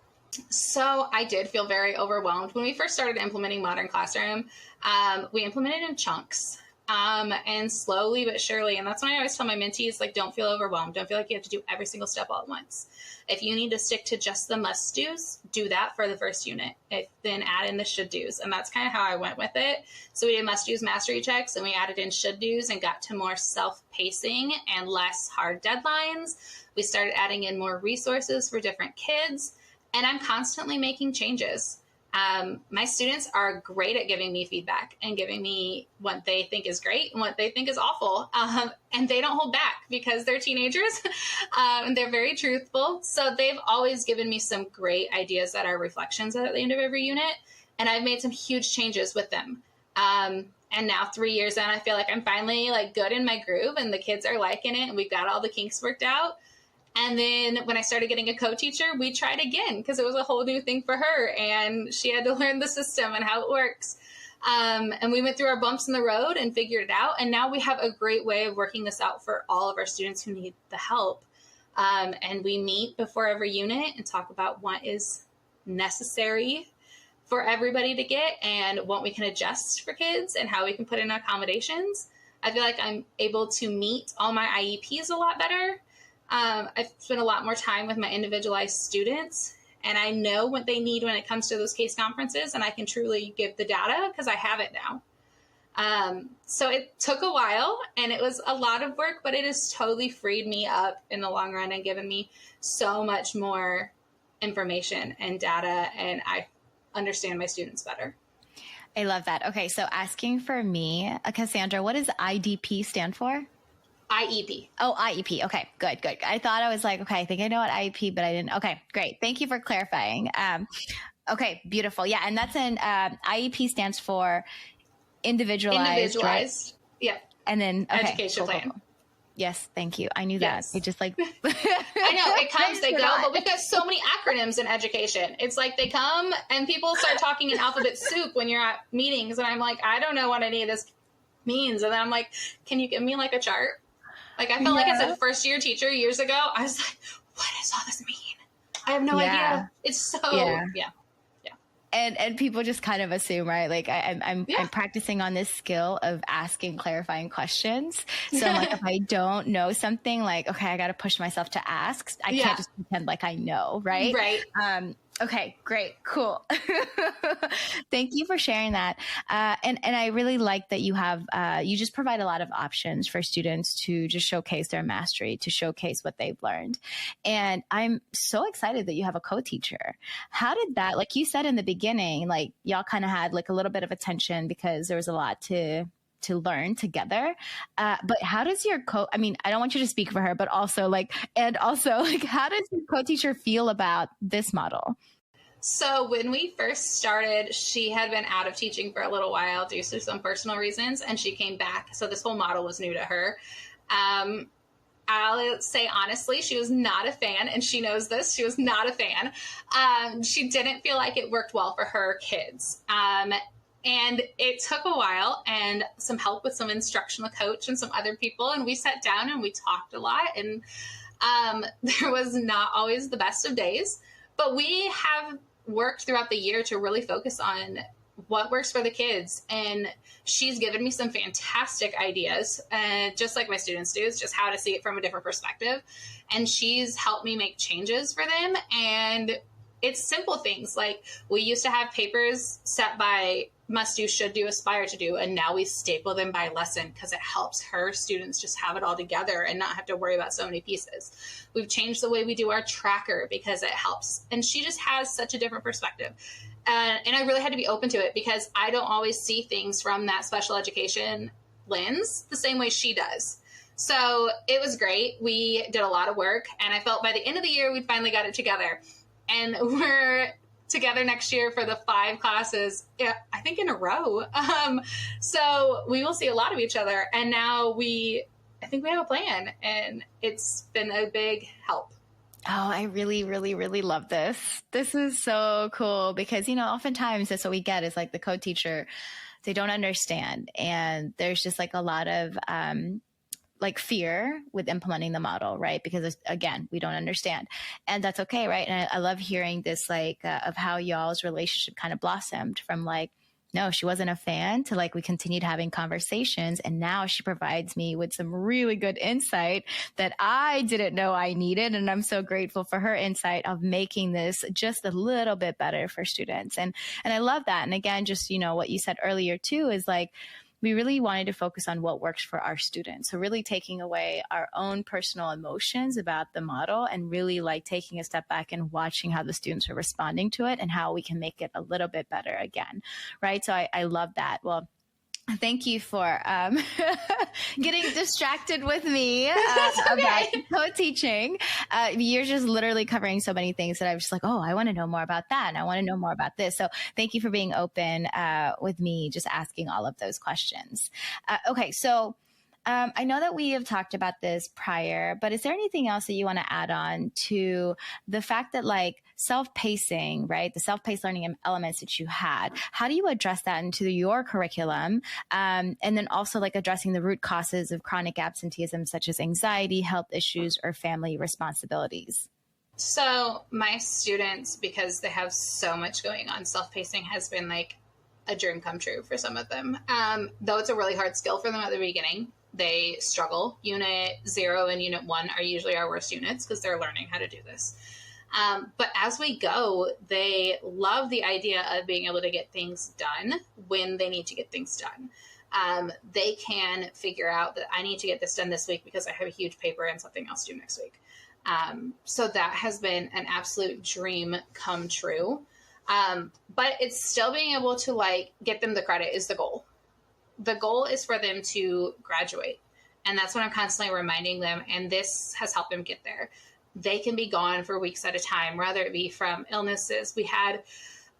So I did feel very overwhelmed. When we first started implementing Modern Classroom, we implemented in chunks and slowly but surely. And that's when I always tell my mentees, like, don't feel overwhelmed. Don't feel like you have to do every single step all at once. If you need to stick to just the must-dos, do that for the first unit, then add in the should-dos. And that's kind of how I went with it. So we did must-dos mastery checks, and we added in should-dos and got to more self-pacing and less hard deadlines. We started adding in more resources for different kids. And I'm constantly making changes. My students are great at giving me feedback and giving me what they think is great and what they think is awful. And they don't hold back because they're teenagers and they're very truthful. So they've always given me some great ideas that are reflections at the end of every unit. And I've made some huge changes with them. And now 3 years in, I feel like I'm finally like good in my groove and the kids are liking it and we've got all the kinks worked out. And then when I started getting a co-teacher, we tried again because it was a whole new thing for her and she had to learn the system and how it works. And we went through our bumps in the road and figured it out. And now we have a great way of working this out for all of our students who need the help. And we meet before every unit and talk about what is necessary for everybody to get and what we can adjust for kids and how we can put in accommodations. I feel like I'm able to meet all my IEPs a lot better. I've spent a lot more time with my individualized students, and I know what they need when it comes to those case conferences, and I can truly give the data because I have it now. So it took a while, and it was a lot of work, but it has totally freed me up in the long run and given me so much more information and data, and I understand my students better. I love that. Okay, so asking for me, Cassandra, what does IDP stand for? IEP. Oh, IEP. Okay, good. I thought I was like, okay, I think I know what IEP, but I didn't. Okay, great. Thank you for clarifying. Okay, beautiful. Yeah, and that's an IEP stands for individualized. Right? Yeah. And then education plan. Cool. Yes, thank you. I knew that. It just like I know it comes, they go, but we've got so many acronyms in education. It's like they come and people start talking in alphabet soup when you're at meetings, and I'm like, I don't know what any of this means. And then I'm like, can you give me like a chart? Like I felt like as a first year teacher years ago, I was like, what does all this mean? I have no idea. It's so yeah. And people just kind of assume, right? Like I'm practicing on this skill of asking clarifying questions. So I'm like, if I don't know something, like, okay, I got to push myself to ask. I can't just pretend like I know. Right. Right. Okay, great. Cool. Thank you for sharing that. And I really like that you have, you just provide a lot of options for students to just showcase their mastery, to showcase what they've learned. And I'm so excited that you have a co-teacher. How did that, like you said in the beginning, like y'all kind of had like a little bit of a tension because there was a lot to learn together. But how does your I mean, I don't want you to speak for her, but also like, how does your co-teacher feel about this model? So when we first started, she had been out of teaching for a little while due to some personal reasons, and she came back. So this whole model was new to her. I'll say honestly, she was not a fan, and she knows this. She was not a fan. She didn't feel like it worked well for her kids. And it took a while and some help with some instructional coach and some other people. And we sat down and we talked a lot. And there was not always the best of days, but we have worked throughout the year to really focus on what works for the kids. And she's given me some fantastic ideas, just like my students do. It's just how to see it from a different perspective. And she's helped me make changes for them. And it's simple things like we used to have papers set by must do, should do, aspire to do. And now we staple them by lesson because it helps her students just have it all together and not have to worry about so many pieces. We've changed the way we do our tracker because it helps. And she just has such a different perspective. And I really had to be open to it because I don't always see things from that special education lens the same way she does. So it was great. We did a lot of work and I felt by the end of the year, we finally got it together. And we're together next year for the 5 classes, I think in a row. So we will see a lot of each other. And now I think we have a plan and it's been a big help. Oh, I really, really, really love this. This is so cool because, oftentimes that's what we get is like the co-teacher, they don't understand. And there's just like a lot of like fear with implementing the model, right? Because again, we don't understand and that's okay. Right. And I love hearing this, like of how y'all's relationship kind of blossomed from like, no, she wasn't a fan to like, we continued having conversations. And now she provides me with some really good insight that I didn't know I needed. And I'm so grateful for her insight of making this just a little bit better for students. And I love that. And again, just, what you said earlier too, is like, we really wanted to focus on what works for our students. So really taking away our own personal emotions about the model and really like taking a step back and watching how the students are responding to it and how we can make it a little bit better again, right? So I love that. Well, thank you for getting distracted with me about co-teaching. You're just literally covering so many things that I was just like, oh, I want to know more about that. And I want to know more about this. So thank you for being open with me, just asking all of those questions. Okay, so I know that we have talked about this prior, but is there anything else that you want to add on to the fact that like self-pacing, right? The self-paced learning elements that you had, how do you address that into your curriculum? And then also like addressing the root causes of chronic absenteeism, such as anxiety, health issues, or family responsibilities? So my students, because they have so much going on, self-pacing has been like a dream come true for some of them. Though it's a really hard skill for them at the beginning. They struggle. Unit 0 and Unit 1 are usually our worst units because they're learning how to do this. But as we go, they love the idea of being able to get things done when they need to get things done. They can figure out that I need to get this done this week because I have a huge paper and something else due next week. So that has been an absolute dream come true. But it's still being able to like get them the credit is the goal. The goal is for them to graduate. And that's what I'm constantly reminding them. And this has helped them get there. They can be gone for weeks at a time, whether it be from illnesses. We had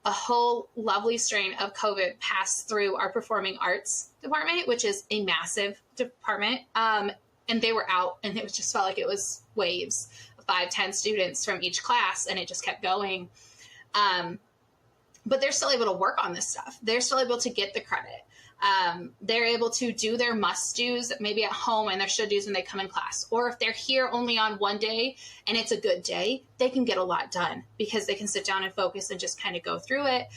a whole lovely strain of COVID pass through our performing arts department, which is a massive department. And they were out and it was just felt like it was waves of 5-10 students from each class. And it just kept going. But they're still able to work on this stuff. They're still able to get the credit. They're able to do their must-dos maybe at home and their should-dos when they come in class. Or if they're here only on one day and it's a good day, they can get a lot done because they can sit down and focus and just kind of go through it.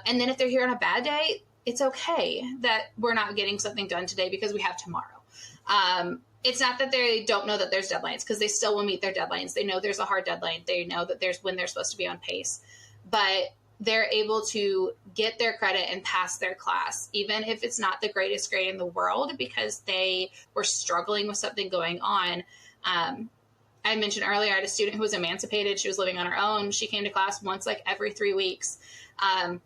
And then if they're here on a bad day, it's okay that we're not getting something done today because we have tomorrow. It's not that they don't know that there's deadlines because they still will meet their deadlines. They know there's a hard deadline. They know that there's when they're supposed to be on pace. But they're able to get their credit and pass their class, even if it's not the greatest grade in the world, because they were struggling with something going on. I mentioned earlier, I had a student who was emancipated. She was living on her own. She came to class once like every 3 weeks. And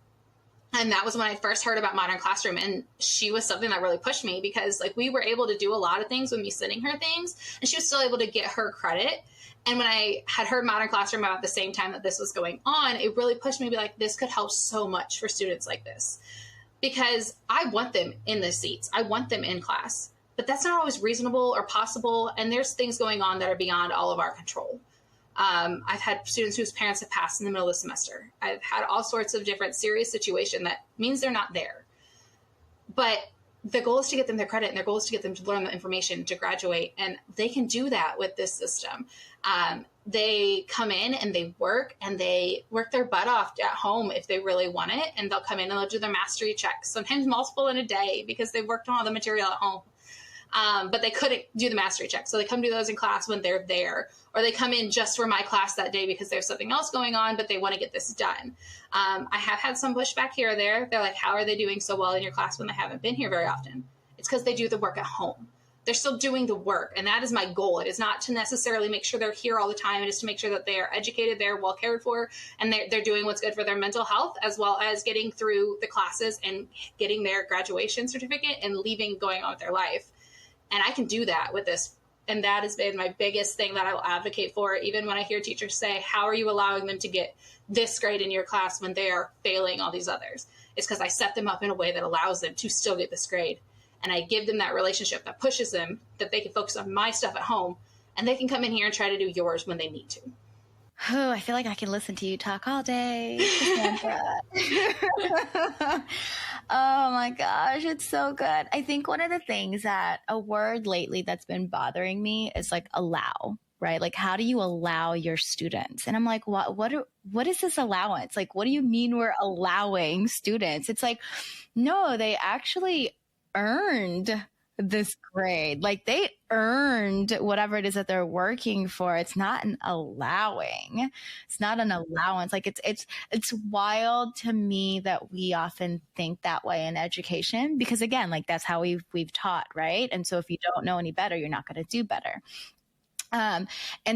that was when I first heard about Modern Classroom. And she was something that really pushed me because like we were able to do a lot of things with me sending her things and she was still able to get her credit. And when I had heard Modern Classroom about the same time that this was going on, it really pushed me to be like, this could help so much for students like this because I want them in the seats. I want them in class, but that's not always reasonable or possible. And there's things going on that are beyond all of our control. I've had students whose parents have passed in the middle of the semester. I've had all sorts of different serious situations that means they're not there. But the goal is to get them their credit, and their goal is to get them to learn the information to graduate. And they can do that with this system. They come in and they work their butt off at home if they really want it. And they'll come in and they'll do their mastery checks, sometimes multiple in a day, because they worked on all the material at home. But they couldn't do the mastery check. So they come do those in class when they're there, or they come in just for my class that day because there's something else going on, but they want to get this done. I have had some pushback here or there. They're like, how are they doing so well in your class when they haven't been here very often? It's because they do the work at home. They're still doing the work. And that is my goal. It is not to necessarily make sure they're here all the time. It is to make sure that they are educated, they're well cared for, and they're doing what's good for their mental health, as well as getting through the classes and getting their graduation certificate and leaving, going on with their life. And I can do that with this. And that has been my biggest thing that I will advocate for. Even when I hear teachers say, how are you allowing them to get this grade in your class when they are failing all these others? It's because I set them up in a way that allows them to still get this grade. And I give them that relationship that pushes them, that they can focus on my stuff at home, and they can come in here and try to do yours when they need to. Oh, I feel like I can listen to you talk all day, Cassandra. Oh my gosh, it's so good. I think one of the things that a word lately that's been bothering me is like allow, right? Like, how do you allow your students? And I'm like, what is this allowance? Like, what do you mean we're allowing students? It's like, no, they actually earned this grade. Like, they earned whatever it is that they're working for. It's not an allowing. It's not an allowance. Like, it's wild to me that we often think that way in education, because again, like, that's how we've taught, right? And so if you don't know any better, you're not going to do better. And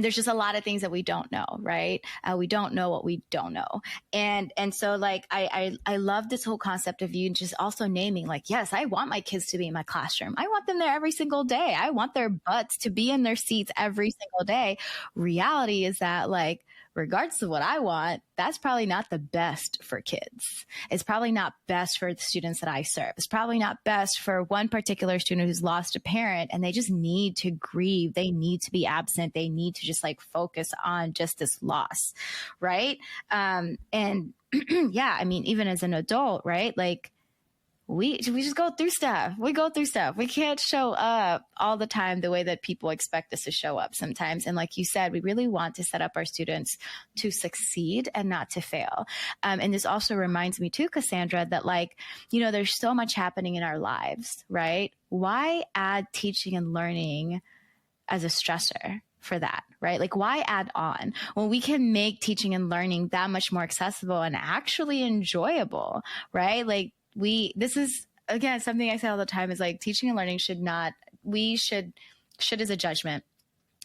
there's just a lot of things that we don't know, right? We don't know what we don't know. And so like, I love this whole concept of you just also naming like, yes, I want my kids to be in my classroom. I want them there every single day. I want their butts to be in their seats every single day. Reality is that, like, regardless of what I want, that's probably not the best for kids. It's probably not best for the students that I serve. It's probably not best for one particular student who's lost a parent and they just need to grieve. They need to be absent. They need to just like focus on just this loss, right? And yeah, I mean, even as an adult, right? Like, we just go through stuff. We go through stuff. We can't show up all the time the way that people expect us to show up sometimes. And like you said, we really want to set up our students to succeed and not to fail. And this also reminds me too, Cassandra, that like, you know, there's so much happening in our lives, right? Why add teaching and learning as a stressor for that, right? Like, why add on when we can make teaching and learning that much more accessible and actually enjoyable, right? Like, this is, again, something I say all the time is like, teaching and learning should is a judgment.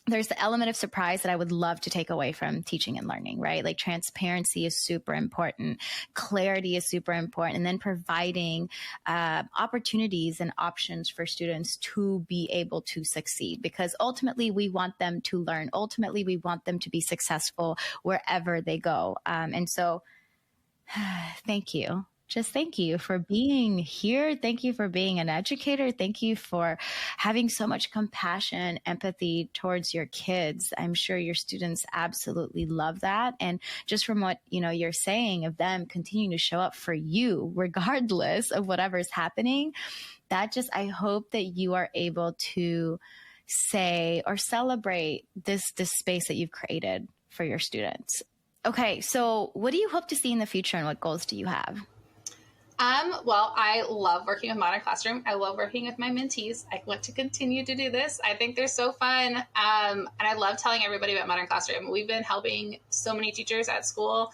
There's the element of surprise that I would love to take away from teaching and learning, right? Like, transparency is super important. Clarity is super important. And then providing opportunities and options for students to be able to succeed, because ultimately we want them to learn. Ultimately, we want them to be successful wherever they go. And so thank you. Just thank you for being here. Thank you for being an educator. Thank you for having so much compassion and empathy towards your kids. I'm sure your students absolutely love that. And just from what, you know, you're saying of them continuing to show up for you, regardless of whatever's happening, that just, I hope that you are able to say or celebrate this space that you've created for your students. Okay. So what do you hope to see in the future, and what goals do you have? Well, I love working with Modern Classroom. I love working with my mentees. I want to continue to do this. I think they're so fun. And I love telling everybody about Modern Classroom. We've been helping so many teachers at school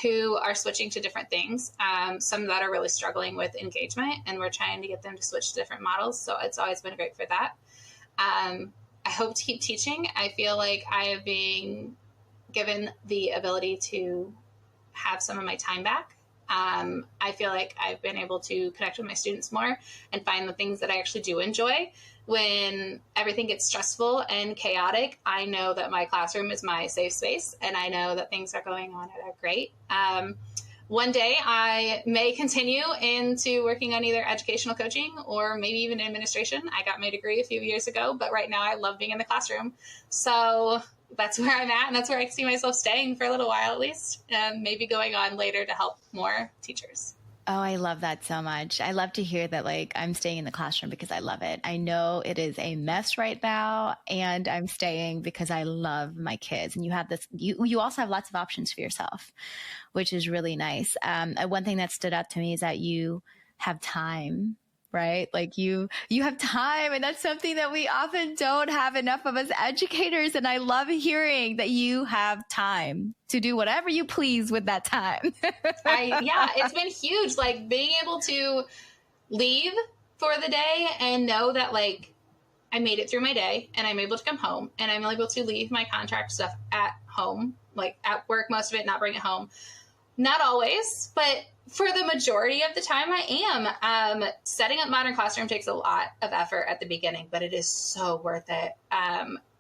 who are switching to different things. Some that are really struggling with engagement, and we're trying to get them to switch to different models. So it's always been great for that. I hope to keep teaching. I feel like I have been given the ability to have some of my time back. I feel like I've been able to connect with my students more and find the things that I actually do enjoy. When everything gets stressful and chaotic, I know that my classroom is my safe space, and I know that things are going on that are great. One day I may continue into working on either educational coaching or maybe even administration. I got my degree a few years ago, but right now I love being in the classroom. So that's where I'm at, and that's where I see myself staying for a little while at least, and maybe going on later to help more teachers. Oh, I love that so much. I love to hear that, like, I'm staying in the classroom because I love it. I know it is a mess right now, and I'm staying because I love my kids. And you have this, you also have lots of options for yourself, which is really nice. One thing that stood out to me is that you have time, right? Like you have time, and that's something that we often don't have enough of as educators. And I love hearing that you have time to do whatever you please with that time. Yeah, it's been huge. Like being able to leave for the day and know that like I made it through my day and I'm able to come home and I'm able to leave my contract stuff at home, like at work, most of it, not bring it home. Not always, but for the majority of the time I am. Setting up Modern Classroom takes a lot of effort at the beginning, but it is so worth it.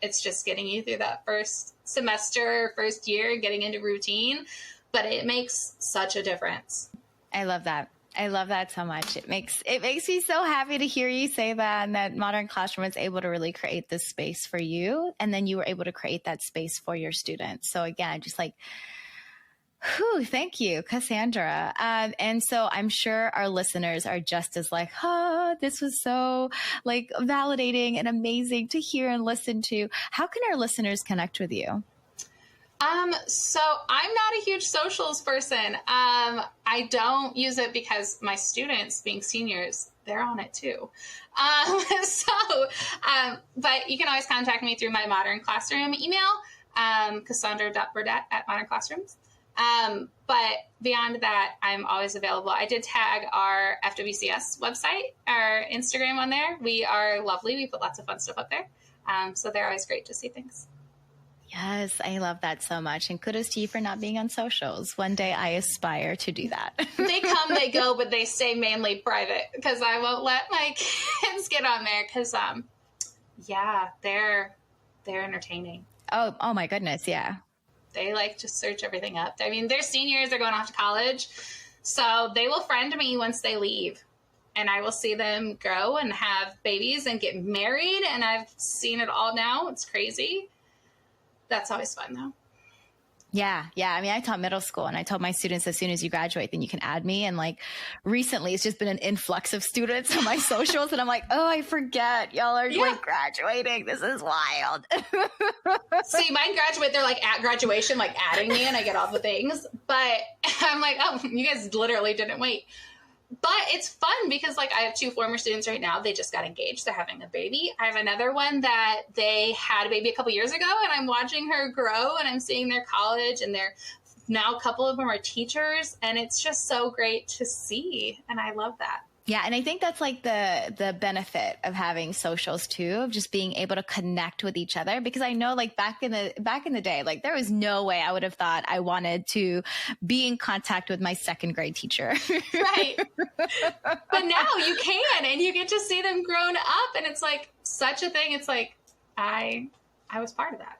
It's just getting you through that first semester, first year, getting into routine, but it makes such a difference. I love that. I love that so much. It makes me so happy to hear you say that, and that Modern Classroom is able to really create this space for you. And then you were able to create that space for your students. So again, just like, whew, thank you, Cassandra. And so I'm sure our listeners are just as like, oh, this was so like validating and amazing to hear and listen to. How can our listeners connect with you? So I'm not a huge socials person. I don't use it because my students, being seniors, they're on it too. But you can always contact me through my Modern Classroom email, Cassandra.Burdette@modernclassrooms. But beyond that, I'm always available. I did tag our FWCS website, our Instagram on there. We are lovely. We put lots of fun stuff up there. So they're always great to see things. Yes, I love that so much. And kudos to you for not being on socials. One day I aspire to do that. They come, they go, but they stay mainly private because I won't let my kids get on there because, yeah, they're entertaining. Oh my goodness. Yeah. They like to search everything up. I mean, they're seniors, they're going off to college. So they will friend me once they leave. And I will see them grow and have babies and get married. And I've seen it all now. It's crazy. That's always fun, though. Yeah. I mean, I taught middle school, and I told my students, as soon as you graduate, then you can add me. And like recently, it's just been an influx of students on my socials. And I'm like, oh, I forget. Y'all are like graduating. This is wild. See, mine graduate. They're like at graduation, like adding me, and I get all the things. But I'm like, oh, you guys literally didn't wait. But it's fun because like I have 2 former students right now. They just got engaged. They're having a baby. I have another one that they had a baby a couple years ago, and I'm watching her grow, and I'm seeing their college, and they're now a couple of them are teachers, and it's just so great to see. And I love that. Yeah. And I think that's like the benefit of having socials too, of just being able to connect with each other. Because I know like back in the day, like there was no way I would have thought I wanted to be in contact with my 2nd grade teacher. Right. But now you can, and you get to see them grown up, and it's like such a thing. It's like, I was part of that.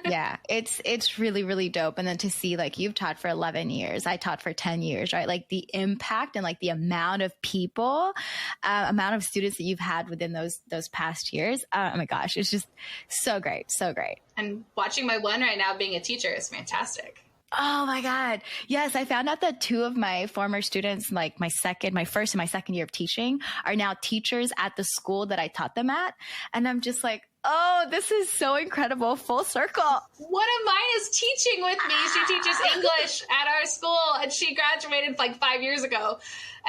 Yeah, it's really, really dope. And then to see like you've taught for 11 years, I taught for 10 years, right? Like the impact and like the amount of people, amount of students that you've had within those past years. Oh my gosh, it's just so great. So great. And watching my one right now being a teacher is fantastic. Oh my God. Yes. I found out that 2 of my former students, like my first and my second year of teaching, are now teachers at the school that I taught them at. And I'm just like, oh, this is so incredible. Full circle. One of mine is teaching with me. She teaches English at our school, and she graduated like 5 years ago.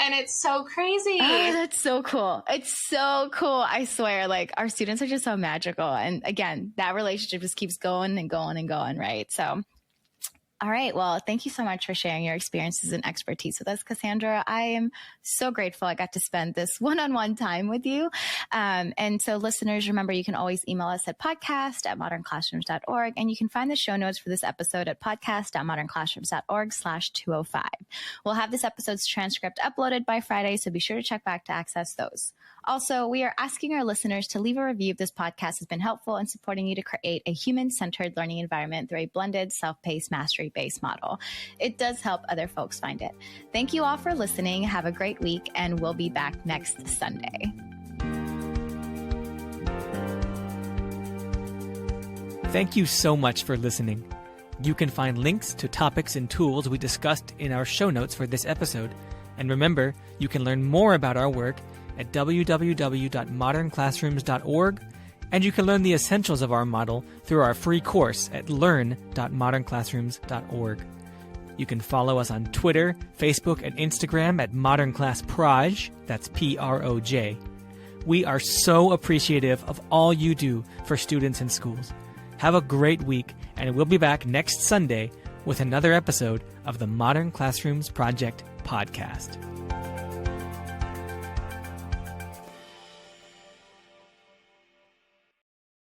And it's so crazy. Oh, that's so cool. It's so cool. I swear, like our students are just so magical. And again, that relationship just keeps going and going and going, right? So all right. Well, thank you so much for sharing your experiences and expertise with us, Cassandra. I am so grateful I got to spend this one-on-one time with you. And so listeners, remember, you can always email us at podcast@modernclassrooms.org. And you can find the show notes for this episode at podcast.modernclassrooms.org/205. We'll have this episode's transcript uploaded by Friday, so be sure to check back to access those. Also, we are asking our listeners to leave a review if this podcast has been helpful in supporting you to create a human-centered learning environment through a blended, self-paced, mastery-based model. It does help other folks find it. Thank you all for listening. Have a great week, and we'll be back next Sunday. Thank you so much for listening. You can find links to topics and tools we discussed in our show notes for this episode, And remember, you can learn more about our work at www.modernclassrooms.org, and you can learn the essentials of our model through our free course at learn.modernclassrooms.org. You can follow us on Twitter, Facebook, and Instagram at Modern Class Proj, that's Proj. We are so appreciative of all you do for students in schools. Have a great week, and we'll be back next Sunday with another episode of the Modern Classrooms Project podcast.